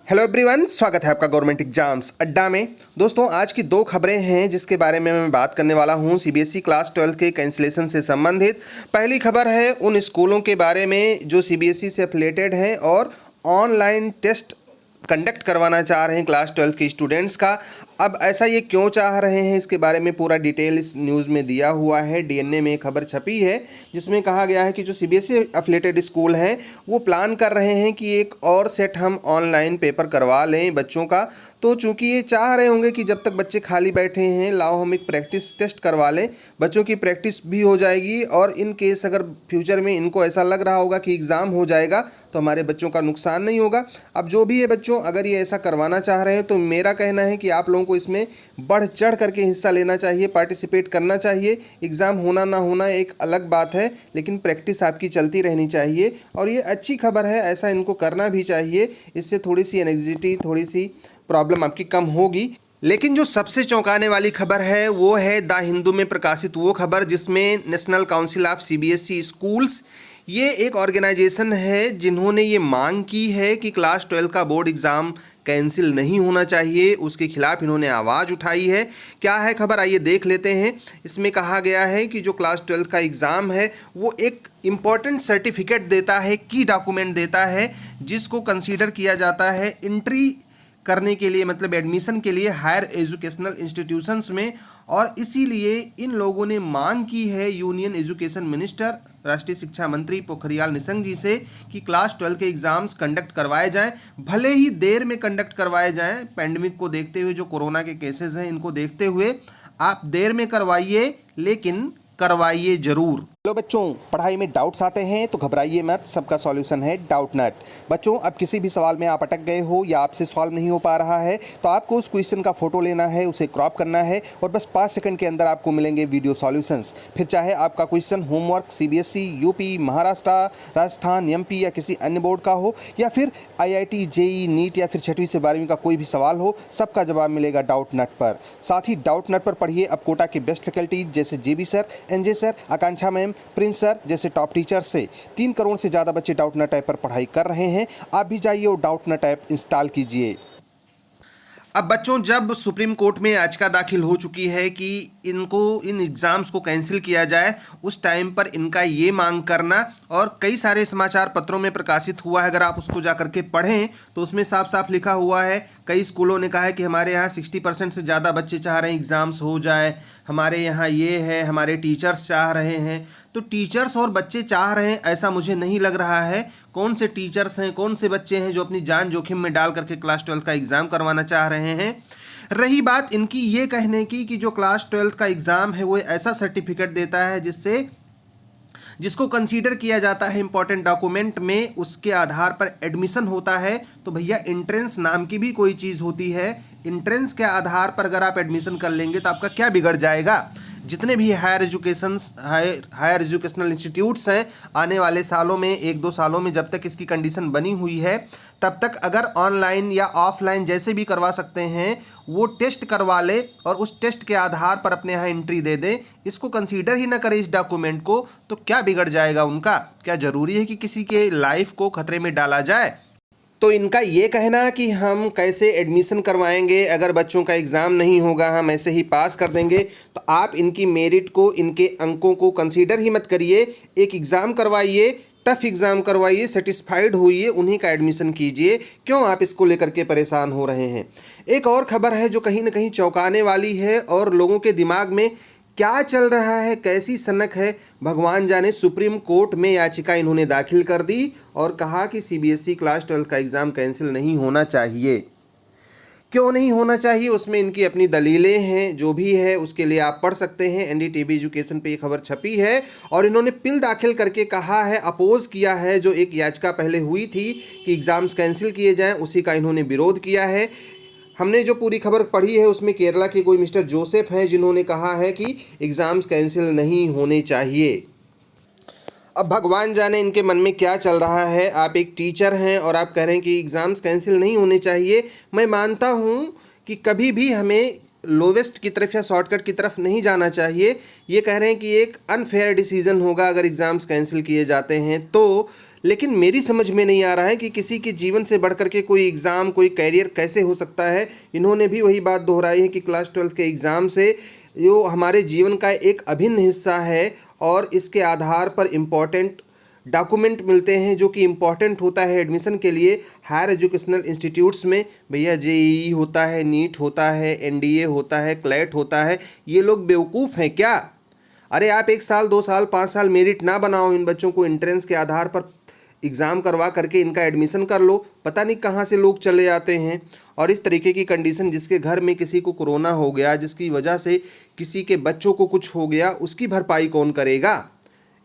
Hello everyone, स्वागत है आपका गवर्नमेंट एग्जाम्स अड्डा में। दोस्तों, आज की दो खबरें हैं जिसके बारे में मैं बात करने वाला हूं सीबीएसई क्लास 12 के कैंसिलेशन से संबंधित। पहली खबर है उन स्कूलों के बारे में जो सीबीएसई से एफिलेटेड हैं और ऑनलाइन टेस्ट कंडक्ट करवाना चाह रहे हैं क्लास 12 के स्टूडेंट्स का। अब ऐसा ये क्यों चाह रहे हैं, इसके बारे में पूरा डिटेल इस न्यूज़ में दिया हुआ है। डीएनए में खबर छपी है जिसमें कहा गया है कि जो सीबीएसई एफिलेटेड स्कूल हैं वो प्लान कर रहे हैं कि एक और सेट हम ऑनलाइन पेपर करवा लें बच्चों का। तो चूंकि ये चाह रहे होंगे कि जब तक बच्चे खाली बैठे हैं, लाओ हम एक प्रैक्टिस टेस्ट करवा लें, बच्चों की प्रैक्टिस भी हो जाएगी और इन केस अगर फ्यूचर में इनको ऐसा लग रहा होगा कि एग्ज़ाम हो जाएगा तो हमारे बच्चों का नुकसान नहीं होगा। अब जो भी है बच्चों, अगर ये ऐसा करवाना चाह रहे हैं तो मेरा कहना है कि आप लोगों को इसमें बढ़ चढ़ करके हिस्सा लेना चाहिए, पार्टिसिपेट करना चाहिए। एग्ज़ाम होना ना होना एक अलग बात है, लेकिन प्रैक्टिस आपकी चलती रहनी चाहिए और ये अच्छी खबर है, ऐसा इनको करना भी चाहिए। इससे थोड़ी सी एंग्जाइटी, थोड़ी सी प्रॉब्लम आपकी कम होगी। लेकिन जो सबसे चौंकाने वाली खबर है वो है द हिंदू में प्रकाशित वो खबर जिसमें national council of CBSE schools, ये एक ऑर्गेनाइजेशन है जिन्होंने ये मांग की है कि क्लास 12 का बोर्ड एग्ज़ाम कैंसिल नहीं होना चाहिए। उसके खिलाफ इन्होंने आवाज़ उठाई है। क्या है खबर, आइए देख लेते हैं। इसमें कहा गया है कि जो क्लास 12 का एग्ज़ाम है वो एक इम्पॉर्टेंट सर्टिफिकेट देता है, की डॉक्यूमेंट देता है, जिसको कंसीडर किया जाता है एंट्री करने के लिए, मतलब एडमिशन के लिए हायर एजुकेशनल इंस्टीट्यूशंस में। और इसीलिए इन लोगों ने मांग की है यूनियन एजुकेशन मिनिस्टर, राष्ट्रीय शिक्षा मंत्री पोखरियाल निशंक जी से कि क्लास 12 के एग्ज़ाम्स कंडक्ट करवाए जाएं, भले ही देर में कंडक्ट करवाए जाएं। पैंडमिक को देखते हुए, जो कोरोना के केसेस हैं इनको देखते हुए आप देर में करवाइए, लेकिन करवाइए ज़रूर। हेलो बच्चों, पढ़ाई में डाउट्स आते हैं तो घबराइए मत, सबका सॉल्यूशन है डाउट नट। बच्चों, अब किसी भी सवाल में आप अटक गए हो या आपसे सॉल्व नहीं हो पा रहा है तो आपको उस क्वेश्चन का फोटो लेना है, उसे क्रॉप करना है और बस 5 सेकंड के अंदर आपको मिलेंगे वीडियो सॉल्यूशंस। फिर चाहे आपका question homework CBSE, UP, Maharashtra, Rajasthan, MP या किसी अन्य बोर्ड का हो, या फिर आईआईटी, जेई, नीट या फिर 6वीं से 12वीं का कोई भी सवाल हो, सबका जवाब मिलेगा डाउट नट पर। साथ ही डाउट नट पर पढ़िए अब कोटा के बेस्ट फैकल्टीज जैसे जेबी सर, एनजे सर, आकांक्षा मैम, प्रिंस सर जैसे टॉप टीचर से 3 करोड़ से ज़्यादा बच्चे डाउट नट ऐप पर पढ़ाई कर रहे हैं। आप भी जाइए और डाउट नट ऐप इंस्टॉल कीजिए। अब बच्चों, जब सुप्रीम कोर्ट में याचिका दाखिल हो चुकी है कि इनको इन एग्ज़ाम्स को कैंसिल किया जाए, उस टाइम पर इनका ये मांग करना और कई सारे समाचार पत्रों में प्रकाशित हुआ है। अगर आप उसको जा करके पढ़ें तो उसमें साफ साफ लिखा हुआ है, कई स्कूलों ने कहा है कि हमारे यहाँ 60% से ज़्यादा बच्चे चाह रहे हैं एग्ज़ाम्स हो जाए, हमारे यहाँ ये है, हमारे टीचर्स चाह रहे हैं। तो टीचर्स और बच्चे चाह रहे हैं ऐसा मुझे नहीं लग रहा है। कौन से टीचर्स हैं, कौन से बच्चे हैं जो अपनी जान जोखिम में डाल करके क्लास 12 का एग्ज़ाम करवाना चाह रहे हैं। रही बात इनकी ये कहने की कि जो क्लास 12 का एग्ज़ाम है वो ऐसा सर्टिफिकेट देता है जिसको कंसीडर किया जाता है इंपॉर्टेंट डॉक्यूमेंट में, उसके आधार पर एडमिशन होता है। तो भैया, इंट्रेंस नाम की भी कोई चीज़ होती है। इंट्रेंस के आधार पर अगर आप एडमिशन कर लेंगे तो आपका क्या बिगड़ जाएगा। जितने भी हायर एजुकेशनल इंस्टीट्यूट्स हैं, आने वाले सालों में, 1-2 सालों में, जब तक इसकी कंडीशन बनी हुई है तब तक अगर ऑनलाइन या ऑफलाइन जैसे भी करवा सकते हैं, वो टेस्ट करवा ले और उस टेस्ट के आधार पर अपने यहाँ एंट्री दे दे, इसको कंसीडर ही ना करें इस डॉक्यूमेंट को, तो क्या बिगड़ जाएगा उनका। क्या ज़रूरी है कि किसी के लाइफ को खतरे में डाला जाए। तो इनका ये कहना कि हम कैसे एडमिशन करवाएंगे, अगर बच्चों का एग्ज़ाम नहीं होगा हम ऐसे ही पास कर देंगे, तो आप इनकी मेरिट को, इनके अंकों को कंसीडर ही मत करिए। एक एग्ज़ाम करवाइए, टफ एग्ज़ाम करवाइए, सेटिस्फाइड होइए, उन्हीं का एडमिशन कीजिए। क्यों आप इसको लेकर के परेशान हो रहे हैं। एक और खबर है जो कहीं ना कहीं चौंकाने वाली है और लोगों के दिमाग में क्या चल रहा है, कैसी सनक है, भगवान जाने। सुप्रीम कोर्ट में याचिका इन्होंने दाखिल कर दी और कहा कि सीबीएसई क्लास 12 का एग्ज़ाम कैंसिल नहीं होना चाहिए। क्यों नहीं होना चाहिए, उसमें इनकी अपनी दलीलें हैं। जो भी है उसके लिए आप पढ़ सकते हैं, एनडीटीवी एजुकेशन पे ये खबर छपी है और इन्होंने पिल दाखिल करके कहा है, अपोज किया है। जो एक याचिका पहले हुई थी कि एग्ज़ाम्स कैंसिल किए जाएं, उसी का इन्होंने विरोध किया है। हमने जो पूरी खबर पढ़ी है उसमें केरला के कोई मिस्टर जोसेफ हैं जिन्होंने कहा है कि एग्ज़ाम्स कैंसिल नहीं होने चाहिए। अब भगवान जाने इनके मन में क्या चल रहा है। आप एक टीचर हैं और आप कह रहे हैं कि एग्ज़ाम्स कैंसिल नहीं होने चाहिए। मैं मानता हूं कि कभी भी हमें लोवेस्ट की तरफ या शॉर्टकट की तरफ नहीं जाना चाहिए। ये कह रहे हैं कि एक अनफेयर डिसीजन होगा अगर एग्ज़ाम्स कैंसिल किए जाते हैं तो, लेकिन मेरी समझ में नहीं आ रहा है कि किसी के जीवन से बढ़ कर के कोई एग्ज़ाम, कोई कैरियर कैसे हो सकता है। इन्होंने भी वही बात दोहराई है कि क्लास 12 के एग्ज़ाम से जो हमारे जीवन का एक अभिन्न हिस्सा है और इसके आधार पर इम्पॉर्टेंट डॉक्यूमेंट मिलते हैं जो कि इम्पॉर्टेंट होता है एडमिशन के लिए हायर एजुकेशनल इंस्टीट्यूट्स में। भैया जेईई होता है, नीट होता है, एनडीए होता है, क्लैट होता है। ये लोग बेवकूफ़ हैं क्या? अरे आप 1 साल 2 साल 5 साल मेरिट ना बनाओ, इन बच्चों को एंट्रेंस के आधार पर एग्ज़ाम करवा करके इनका एडमिशन कर लो। पता नहीं कहाँ से लोग चले जाते हैं। और इस तरीके की कंडीशन, जिसके घर में किसी को कोरोना हो गया, जिसकी वजह से किसी के बच्चों को कुछ हो गया, उसकी भरपाई कौन करेगा?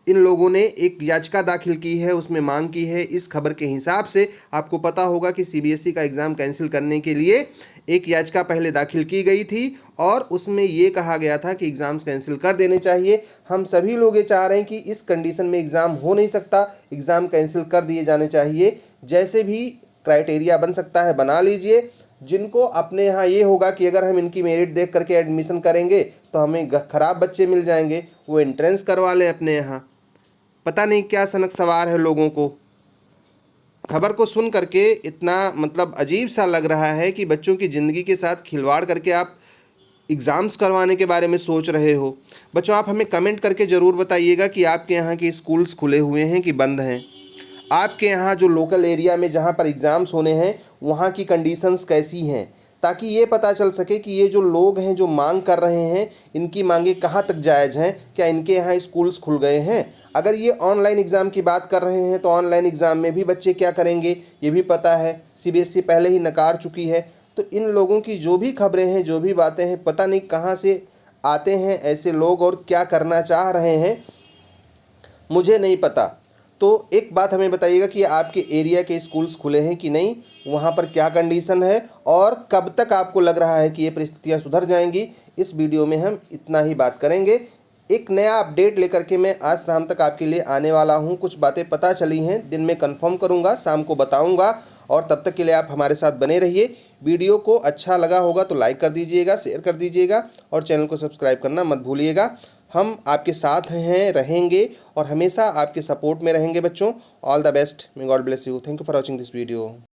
इन लोगों ने एक याचिका दाखिल की है, उसमें मांग की है। इस खबर के हिसाब से आपको पता होगा कि सीबीएसई का एग्ज़ाम कैंसिल करने के लिए एक याचिका पहले दाखिल की गई थी और उसमें ये कहा गया था कि एग्ज़ाम्स कैंसिल कर देने चाहिए। हम सभी लोग ये चाह रहे हैं कि इस कंडीशन में एग्ज़ाम हो नहीं सकता, एग्ज़ाम कैंसिल कर दिए जाने चाहिए। जैसे भी क्राइटेरिया बन सकता है बना लीजिए। जिनको अपने यहाँ ये होगा कि अगर हम इनकी मेरिट देख करके एडमिशन करेंगे तो हमें ख़राब बच्चे मिल जाएंगे, वो एंट्रेंस करवा लें अपने यहाँ। पता नहीं क्या सनक सवार है लोगों को। खबर को सुन करके इतना मतलब अजीब सा लग रहा है कि बच्चों की ज़िंदगी के साथ खिलवाड़ करके आप एग्ज़ाम्स करवाने के बारे में सोच रहे हो। बच्चों, आप हमें कमेंट करके ज़रूर बताइएगा कि आपके यहाँ के स्कूल्स खुले हुए हैं कि बंद हैं। आपके यहाँ जो लोकल एरिया में जहाँ पर एग्ज़ाम्स होने हैं वहाँ की कंडीशंस कैसी हैं, ताकि ये पता चल सके कि ये जो लोग हैं जो मांग कर रहे हैं, इनकी मांगे कहाँ तक जायज़ हैं। क्या इनके यहाँ स्कूल्स खुल गए हैं? अगर ये ऑनलाइन एग्ज़ाम की बात कर रहे हैं तो ऑनलाइन एग्ज़ाम में भी बच्चे क्या करेंगे ये भी पता है। सीबीएसई पहले ही नकार चुकी है। तो इन लोगों की जो भी खबरें हैं, जो भी बातें हैं, पता नहीं कहाँ से आते हैं ऐसे लोग और क्या करना चाह रहे हैं, मुझे नहीं पता। तो एक बात हमें बताइएगा कि आपके एरिया के स्कूल्स खुले हैं कि नहीं, वहाँ पर क्या कंडीशन है और कब तक आपको लग रहा है कि ये परिस्थितियाँ सुधर जाएंगी। इस वीडियो में हम इतना ही बात करेंगे। एक नया अपडेट लेकर के मैं आज शाम तक आपके लिए आने वाला हूँ। कुछ बातें पता चली हैं, दिन में कंफर्म करूँगा, शाम को बताऊँगा। और तब तक के लिए आप हमारे साथ बने रहिए। वीडियो को अच्छा लगा होगा तो लाइक कर दीजिएगा, शेयर कर दीजिएगा और चैनल को सब्सक्राइब करना मत भूलिएगा। हम आपके साथ हैं, रहेंगे और हमेशा आपके सपोर्ट में रहेंगे बच्चों। All the best, may God bless you. Thank you for watching this video.